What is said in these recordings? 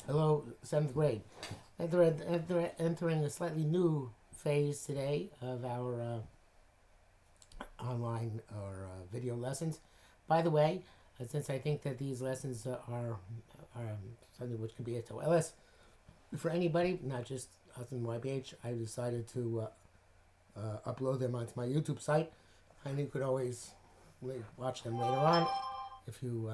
Hello, seventh grade. Entering a slightly new phase today of our online or video lessons. By the way, since I think that these lessons are something which can be a TOLS for anybody, not just us in YBH, I decided to upload them onto my YouTube site, and you could always watch them later on if you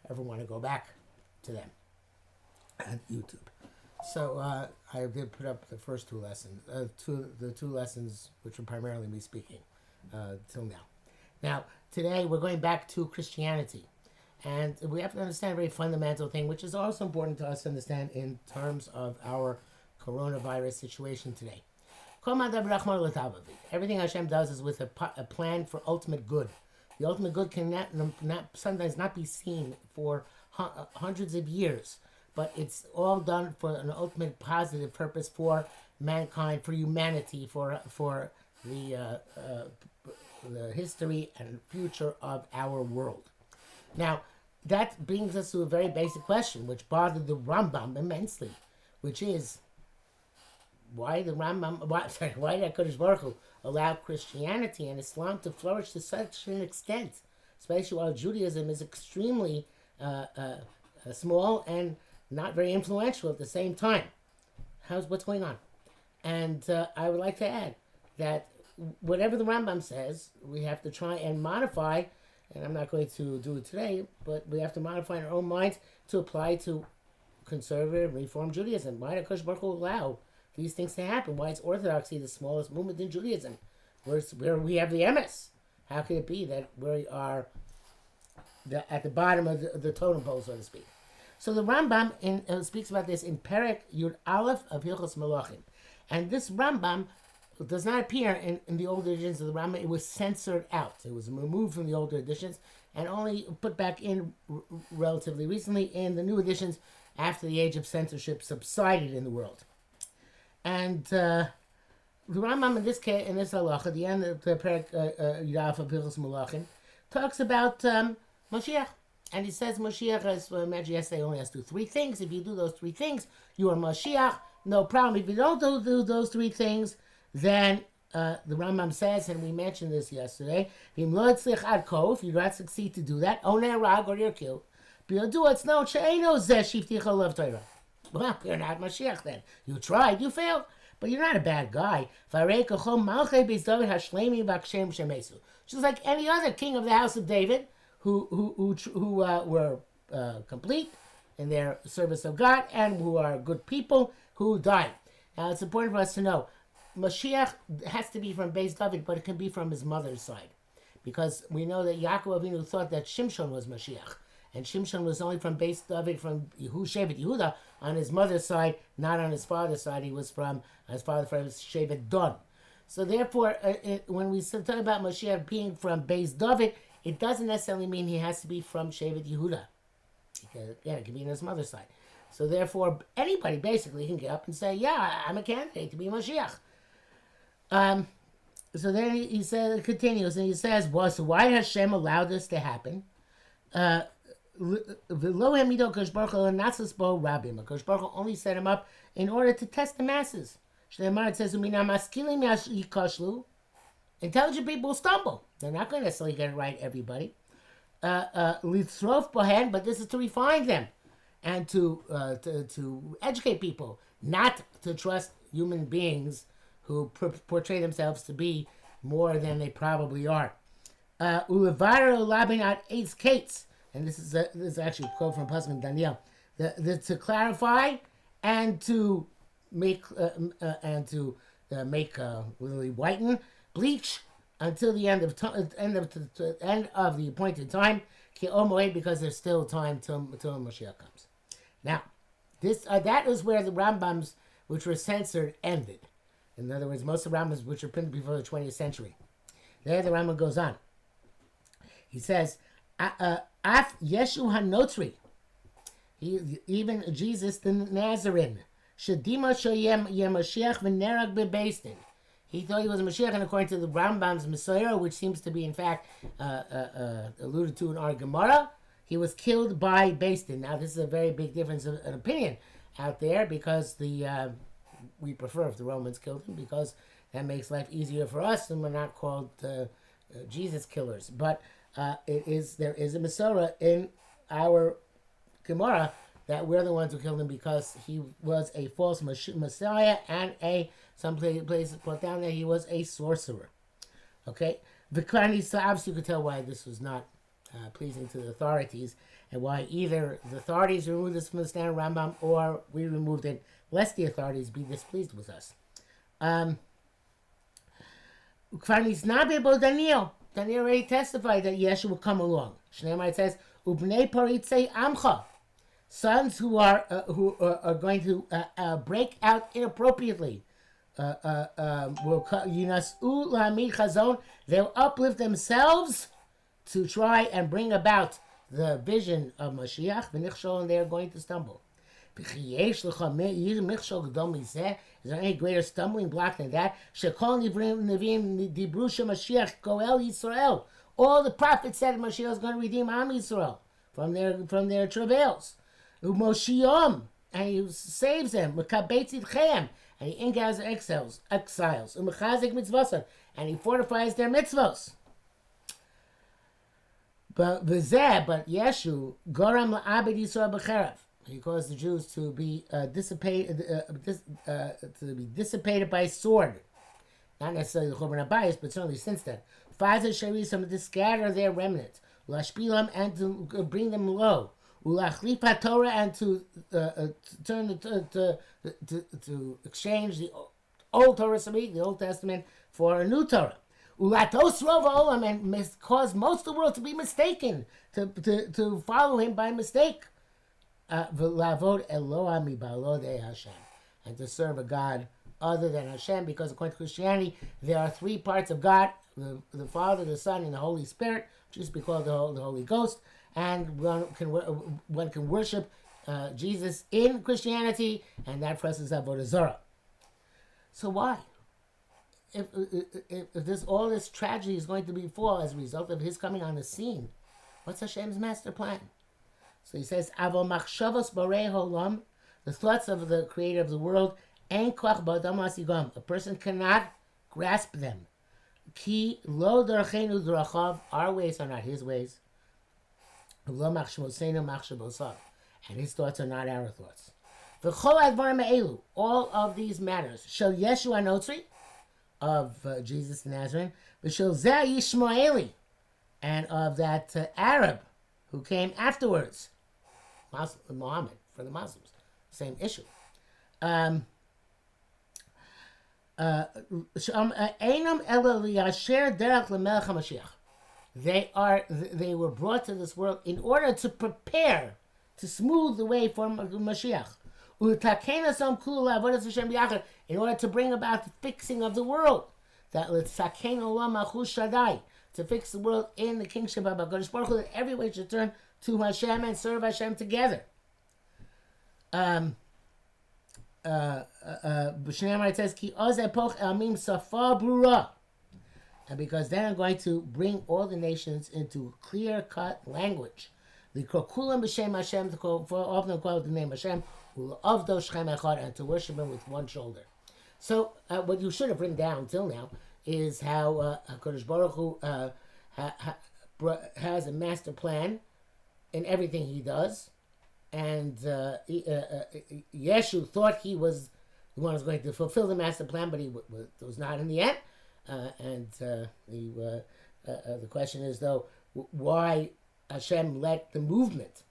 ever want to go back to them at YouTube. So I did put up the first two lessons, the two lessons which were primarily me speaking till now. Now, today we're going back to Christianity. And we have to understand a very fundamental thing, which is also important to us to understand in terms of our coronavirus situation today. Everything Hashem does is with a plan for ultimate good. The ultimate good can sometimes not be seen for hundreds of years, but it's all done for an ultimate positive purpose for mankind, for humanity, for the history and future of our world. Now, that brings us to a very basic question, which bothered the Rambam immensely, which is, why did Kodesh Baruch Hu allow Christianity and Islam to flourish to such an extent, especially while Judaism is extremely small and not very influential at the same time? What's going on? And I would like to add that whatever the Rambam says, we have to try and modify, and I'm not going to do it today, but we have to modify in our own minds to apply to conservative Reform Judaism. Why did Kodesh Baruch Hu allow these things to happen? Why is Orthodoxy the smallest movement in Judaism, where we have the MS? How could it be that we are at the bottom of the totem pole, so to speak? So the Rambam speaks about this in Perek Yud Aleph of Hilchos Malachim. And this Rambam does not appear in the older editions of the Rambam. It was censored out. It was removed from the older editions and only put back in relatively recently in the new editions after the age of censorship subsided in the world. And the Rambam in this case, in this halacha, at the end of the Perek Yud Aleph of Hilchos Malachim, talks about Mashiach. And he says Mashiach, as I mentioned yesterday, only has to do three things. If you do those three things, you are Mashiach. No problem. If you don't do those three things, then the Rambam says, and we mentioned this yesterday, if you do not succeed to do that, or you're killed. Well, you're not Mashiach then. You tried, you failed, but you're not a bad guy. Just like any other king of the house of David, who were complete in their service of God and who are good people who died. Now, it's important for us to know Mashiach has to be from Beis David, but it can be from his mother's side, because we know that Yaakov Avinu thought that Shimshon was Mashiach, and Shimshon was only from Beis David, from Shevet Yehuda on his mother's side, not on his father's side. He was from his father from Shevet Dan. So therefore, when we talk about Mashiach being from Beis David, it doesn't necessarily mean he has to be from Shevet Yehuda. Again, it can be on his mother's side. So therefore, anybody basically can get up and say, yeah, I'm a candidate to be Mashiach. So then he says, it continues, and he says, well, so why has Hashem allowed this to happen? Kodesh Baruch Hu only set him up in order to test the masses. It says, intelligent people stumble. They're not going to necessarily get it right, everybody. But this is to refine them and to educate people, not to trust human beings who portray themselves to be more than they probably are. And this is actually a quote from Pasuk Daniel. To clarify and to make literally whiten, bleach until the end of the appointed time, because there's still time till Mashiach comes. Now, that is where the Rambams, which were censored, ended. In other words, most of the Rambams which were printed before the 20th century. There the Rambam goes on. He says, Af Yeshu HaNotri, even Jesus the Nazarene, Shadima Shoyem Yemashiach V'nerag Bebeistin. He thought he was a Mashiach, and according to the Rambam's Messiah, which seems to be in fact alluded to in our Gemara, he was killed by Beis Din. Now, this is a very big difference of an opinion out there, because we prefer if the Romans killed him, because that makes life easier for us, and we're not called Jesus killers. But there is a Masorah in our Gemara that we're the ones who killed him, because he was a false Messiah, and some places put down that he was a sorcerer. Okay, the so obviously you could tell why this was not pleasing to the authorities, and why either the authorities removed this from the standard Rambam, or we removed it lest the authorities be displeased with us. Daniel already testified that Yeshua will come along. Shneimar says, "Ubnei paritze amcha," sons who are going to break out inappropriately. Will yinasu la'amid chazon. They'll uplift themselves to try and bring about the vision of Mashiach, and they are going to stumble. Is there any greater stumbling block than that? All the prophets said Mashiach is going to redeem Am Yisrael from their travails. And he saves them. And he ingathers their exiles. And he fortifies their mitzvos. But Yeshu Goram la'abed Yisrael b'cherev. He caused the Jews to be dissipated by sword. Not necessarily the Churban HaBayis, but certainly since then. Fazer Sherisam, to scatter their remnants. Lashpilam, and to bring them low. Ulachlif HaTorah, and to turn to exchange the old Torah, the Old Testament, for a new Torah. Ulatos Rov Olam, and cause most of the world to be mistaken, to follow him by mistake. And to serve a God other than Hashem, because according to Christianity, there are three parts of God: the Father, the Son, and the Holy Spirit, which used to be called the Holy Ghost. And one can worship Jesus in Christianity, and that for us is Avodah Zarah. So why? If all this tragedy is going to befall as a result of his coming on the scene, what's Hashem's master plan? So he says, "Avo machshavos borei holam," the thoughts of the Creator of the world, ein koach b'adam lasigam. A person cannot grasp them. Ki lo derechenu derachav. Our ways are not his ways. Lo machshavosenu machshavosav. And his thoughts are not our thoughts. V'chol advarim me'elu. All of these matters. Shel Yeshu HaNotzri, of Jesus the Nazarene. V'shel Zeh Yishmaeli, and of that Arab who came afterwards, Muhammad, for the Muslims. Same issue. They were brought to this world in order to prepare, to smooth the way for Mashiach. In order to bring about the fixing of the world. To fix the world in the kingship of HaKadosh Baruch Hu, that everyone should turn to Hashem and serve Hashem together. It says, Ki oz epoch elmim safa brura. And because then I'm going to bring all the nations into clear-cut language. The krokulam b'shem Hashem, to call the name Hashem, u'avdo shchem echad, and to worship him with one shoulder. So what you should have written down till now is how HaKadosh Baruch Hu has a master plan in everything he does, and Yeshu thought he was the one who was going to fulfill the master plan, but he was not in the end. The question is, though, why Hashem let the movement,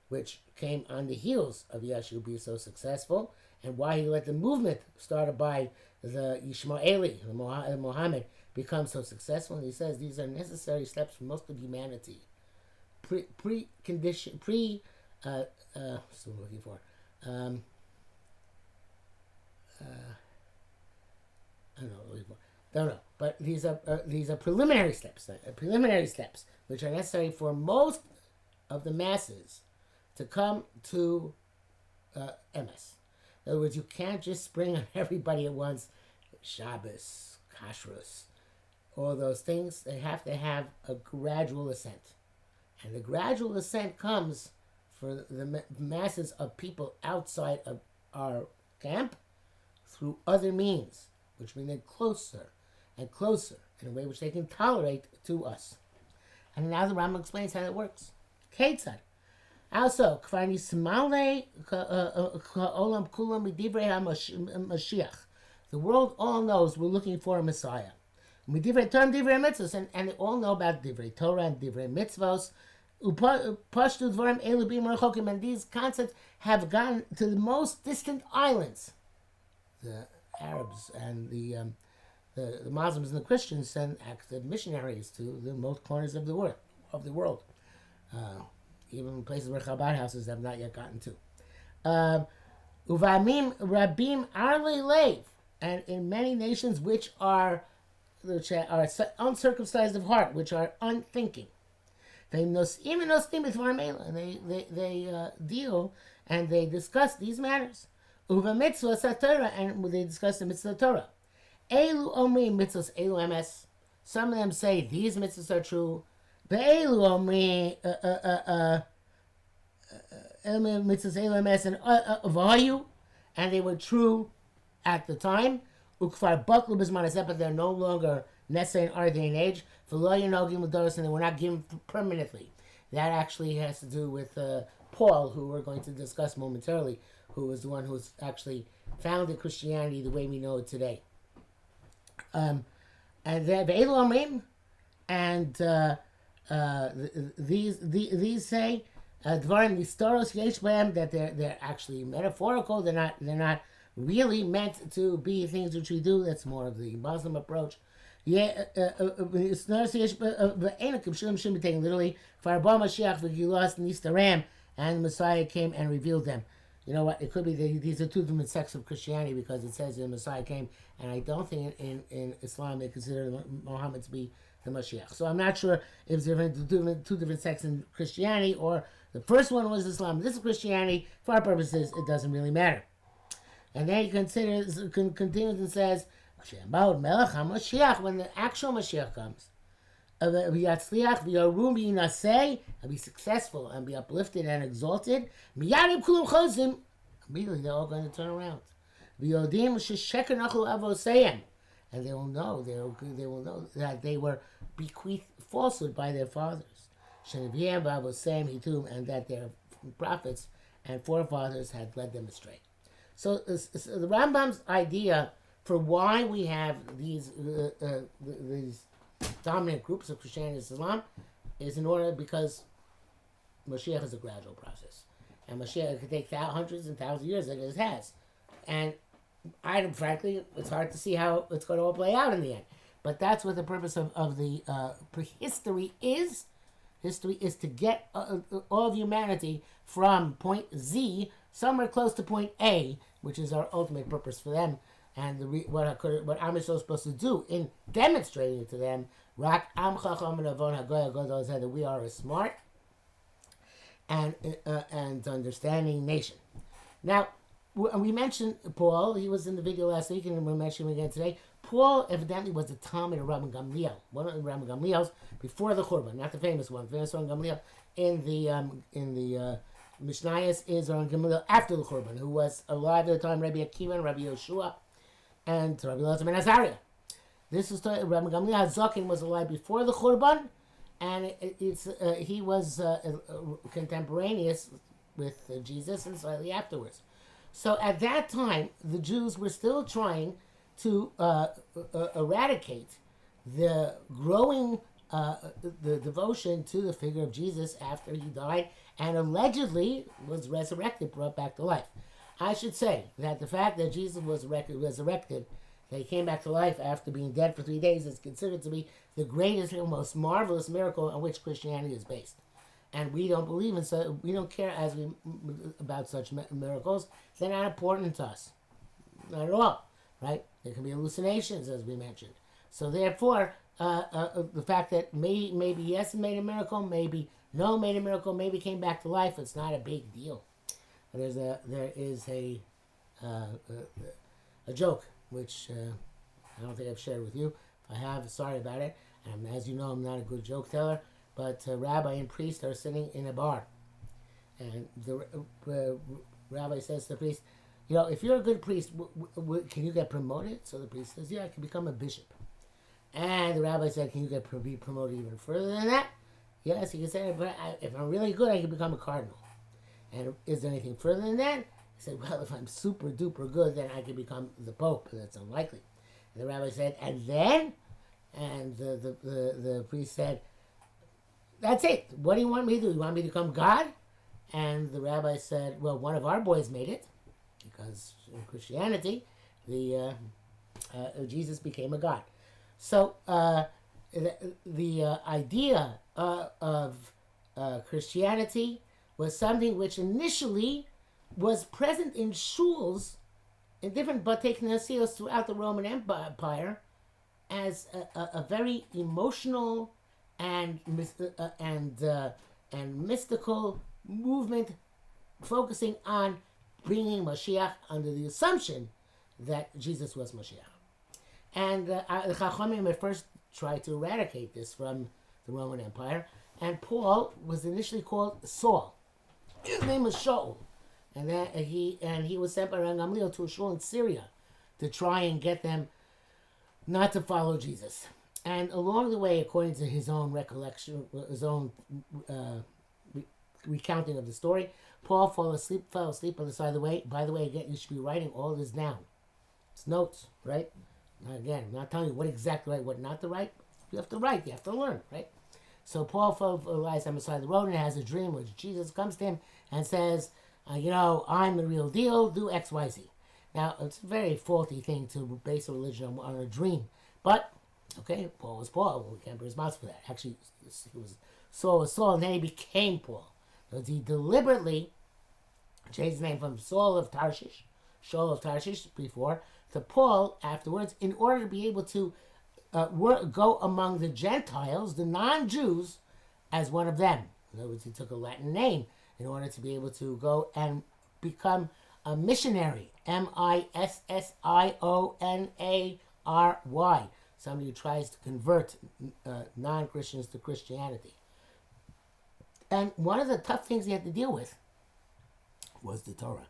which came on the heels of Yeshu, be so successful, and why he let the movement started by the Yishmaeli, the Muhammad, become so successful. And he says these are necessary steps for most of humanity. I don't know, but these are preliminary steps, which are necessary for most of the masses to come to MS. In other words, you can't just spring on everybody at once. Shabbos, kashrus, all those things. They have to have a gradual ascent. And the gradual ascent comes for the masses of people outside of our camp through other means, which bring them closer and closer in a way which they can tolerate to us. And now the Rambam explains how it works. Ketzad. Also, kvar nismale olam kulam midivrei HaMashiach. The world all knows we're looking for a Messiah. Midivrei Torah, divrei mitzvos, and they all know about divrei Torah and divrei mitzvos. Pashtu dvarim elu bim rechokim, and these concepts have gone to the most distant islands. The Arabs and the Muslims and the Christians send active missionaries to the most corners of the world. Even places where Chabad houses have not yet gotten to. Uvamim rabim arle leiv, and in many nations which are uncircumcised of heart, which are unthinking. And they deal and they discuss these matters. Uva mitzvah Torah, and they discuss the mitzvah Torah. Elu omri mitzvahs elu ms. Some of them say these mitzvahs are true. Be'elu omri mitzvahs elu ms and vayu, and they were true at the time. Ukfar baklu b'zman, but they're no longer necessary in our day and age. V'lo yinogim l'doros, and they were not given permanently. That actually has to do with Paul, who we're going to discuss momentarily, who was the one who's actually founded Christianity the way we know it today. And these say dvarim nistoros yesh b'hem, that they're actually metaphorical. They're not really meant to be things which we do. That's more of the Muslim approach. Yeah, shouldn't be taken literally. And the Messiah came and revealed them. You know what? It could be that these are two different sects of Christianity, because it says the Messiah came, and I don't think in Islam they consider Muhammad to be the Mashiach. So I'm not sure if there's two different sects in Christianity, or the first one was Islam, this is Christianity. For our purposes, it doesn't really matter. And then he continues and says, when the actual Mashiach comes, and be successful and be uplifted and exalted, immediately they're all going to turn around. And they will know that they were bequeathed falsehood by their fathers, and that their prophets and forefathers had led them astray. So the Rambam's idea for why we have these dominant groups of Christianity and Islam is in order because Mashiach is a gradual process. And Mashiach could take hundreds and thousands of years, like it has. And frankly, it's hard to see how it's going to all play out in the end. But that's what the purpose of the history is. History is to get all of humanity from point Z somewhere close to point A, which is our ultimate purpose for them. And what Am Yisrael is supposed to do in demonstrating it to them, that we are a smart and understanding nation. Now, we mentioned Paul. He was in the video last week, and we'll mention him again today. Paul evidently was the Talmud of Rabban Gamliel, one of the Rabban Gamliels before the Churban, not the famous one. The famous one, Gamliel, in the Mishnayos is Rabban Gamliel after the Churban, who was alive at the time, Rabbi Akiva and Rabbi Yoshua, and Rabbi Elazar ben Azariah. This is Rabbi Gamliel Zakin was alive before the Churban, and he was contemporaneous with Jesus and slightly afterwards. So at that time, the Jews were still trying to eradicate the growing the devotion to the figure of Jesus after he died and allegedly was resurrected, brought back to life. I should say that the fact that Jesus was resurrected, that he came back to life after being dead for 3 days, is considered to be the greatest and most marvelous miracle on which Christianity is based. And we don't believe in so we don't care about such miracles. They're not important to us, not at all, right? There can be hallucinations, as we mentioned. So therefore, the fact that maybe yes made a miracle, maybe no made a miracle, maybe came back to life, it's not a big deal. There is a joke which I don't think I've shared with you. If I have, sorry about it. As you know, I'm not a good joke teller. but a rabbi and priest are sitting in a bar. And the rabbi says to the priest, if you're a good priest, can you get promoted? So the priest says, yeah, I can become a bishop. And the rabbi said, can you be promoted even further than that? Yes, he can say, but if I'm really good, I can become a cardinal. And is there anything further than that? He said, well, if I'm super duper good, then I can become the pope. That's unlikely. And the rabbi said, and then? And the priest said, that's it. What do you want me to do? You want me to become God? And the rabbi said, well, one of our boys made it, because in Christianity, Jesus became a God. So the idea of Christianity was something which initially was present in shuls, in different batei knesios throughout the Roman Empire, as a very emotional and mystical movement, focusing on bringing Mashiach under the assumption that Jesus was Mashiach. And the Chachamim at first tried to eradicate this from the Roman Empire, and Paul was initially called Saul. His name was Saul, and he was sent by Gamliel to a shul in Syria to try and get them not to follow Jesus. And along the way, according to his own recollection, his own recounting of the story, Paul fell asleep on the side of the way. By the way, again, you should be writing all this down. It's notes, right? Again, I'm not telling you what exactly to write, what not to write. You have to write. You have to learn, right? So Paul lies on the side of the road and has a dream which Jesus comes to him and says, I'm the real deal. Do X, Y, Z. Now, it's a very faulty thing to base a religion on a dream. But, okay, Paul was Paul. We can't be responsible for that. Actually, Saul was Saul, and then he became Paul. Because he deliberately changed his name from Saul of Tarshish before, to Paul afterwards, in order to be able to go among the Gentiles, the non-Jews, as one of them. In other words, he took a Latin name in order to be able to go and become a missionary, missionary, somebody who tries to convert non-Christians to Christianity. And one of the tough things he had to deal with was the Torah,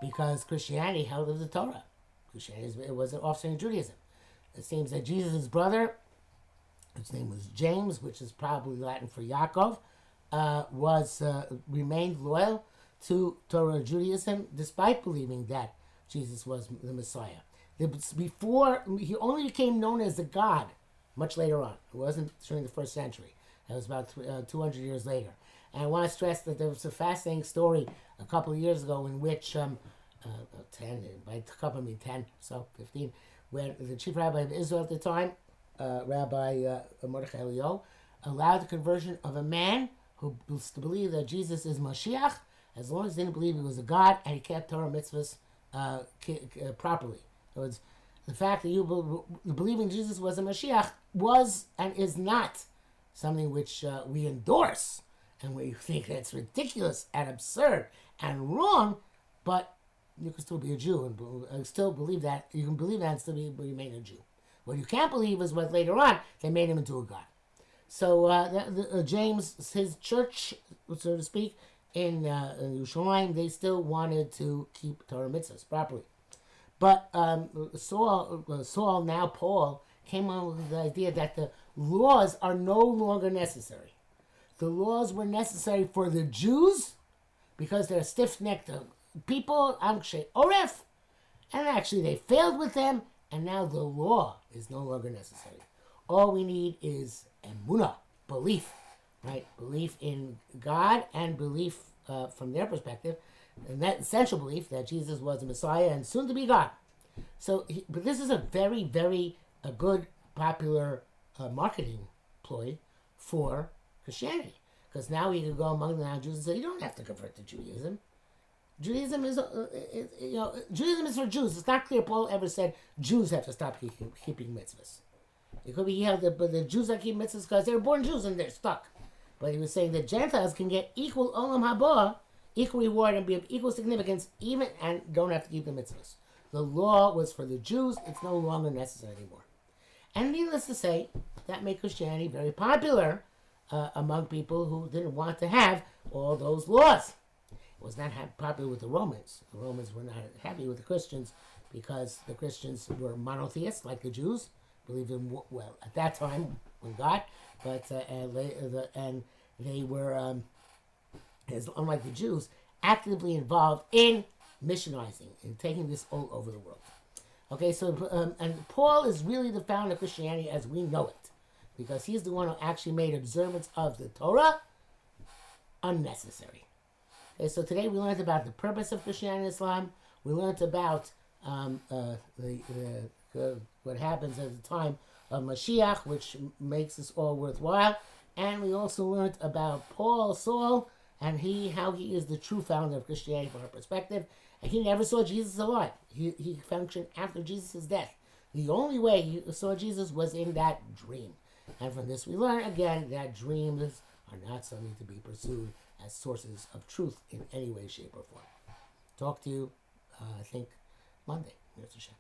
because Christianity held of the Torah. Christianity was an offspring of Judaism. It seems that Jesus' brother, whose name was James, which is probably Latin for Yaakov, remained loyal to Torah Judaism, despite believing that Jesus was the Messiah. Before, he only became known as a god much later on. It wasn't during the first century. That was about 200 years later. And I want to stress that there was a fascinating story a couple of years ago in which, 10, by a couple I mean 10, so 15, when the chief rabbi of Israel at the time, Rabbi Mordechai Eliyahu, allowed the conversion of a man who believed that Jesus is Mashiach, as long as he didn't believe he was a god, and he kept Torah mitzvahs properly. In other words, the fact that you believing Jesus was a Mashiach was and is not something which we endorse, and we think that's ridiculous and absurd and wrong, but you can still be a Jew and still believe that. You can believe that and still remain a Jew. What you can't believe is what later on they made him into a god. So James, his church, so to speak, in Yerushalayim, they still wanted to keep Torah mitzvahs properly. But Saul, now Paul, came up with the idea that the laws are no longer necessary. The laws were necessary for the Jews because they're stiff-necked people, Amkshe Oref, and actually they failed with them, and now the law is no longer necessary. All we need is emunah, belief, right? Belief in God and belief from their perspective, and that essential belief that Jesus was the Messiah and soon to be God. So, but this is a very, very good, popular marketing ploy for Christianity, because now you can go among the non-Jews and say, you don't have to convert to Judaism. Judaism is Judaism is for Jews. It's not clear Paul ever said Jews have to stop keeping mitzvahs. It could be the Jews that keep mitzvahs because they were born Jews and they're stuck. But he was saying that Gentiles can get equal olam haba, equal reward, and be of equal significance, even and don't have to keep the mitzvahs. The law was for the Jews. It's no longer necessary anymore. And needless to say, that made Christianity very popular among people who didn't want to have all those laws. It was not popular with the Romans. The Romans were not happy with the Christians because the Christians were monotheists, like the Jews, believed in, well, at that time, in God, but and they were, unlike the Jews, actively involved in missionizing and taking this all over the world. Okay, so and Paul is really the founder of Christianity as we know it, because he's the one who actually made observance of the Torah unnecessary. Okay, so today we learned about the purpose of Christianity and Islam. We learned about what happens at the time of Mashiach, which makes this all worthwhile. And we also learned about Saul, and how he is the true founder of Christianity from our perspective. And he never saw Jesus alive. He functioned after Jesus' death. The only way he saw Jesus was in that dream. And from this we learn, again, that dreams are not something to be pursued as sources of truth in any way, shape, or form. Talk to you, I think, Monday. Here's the show.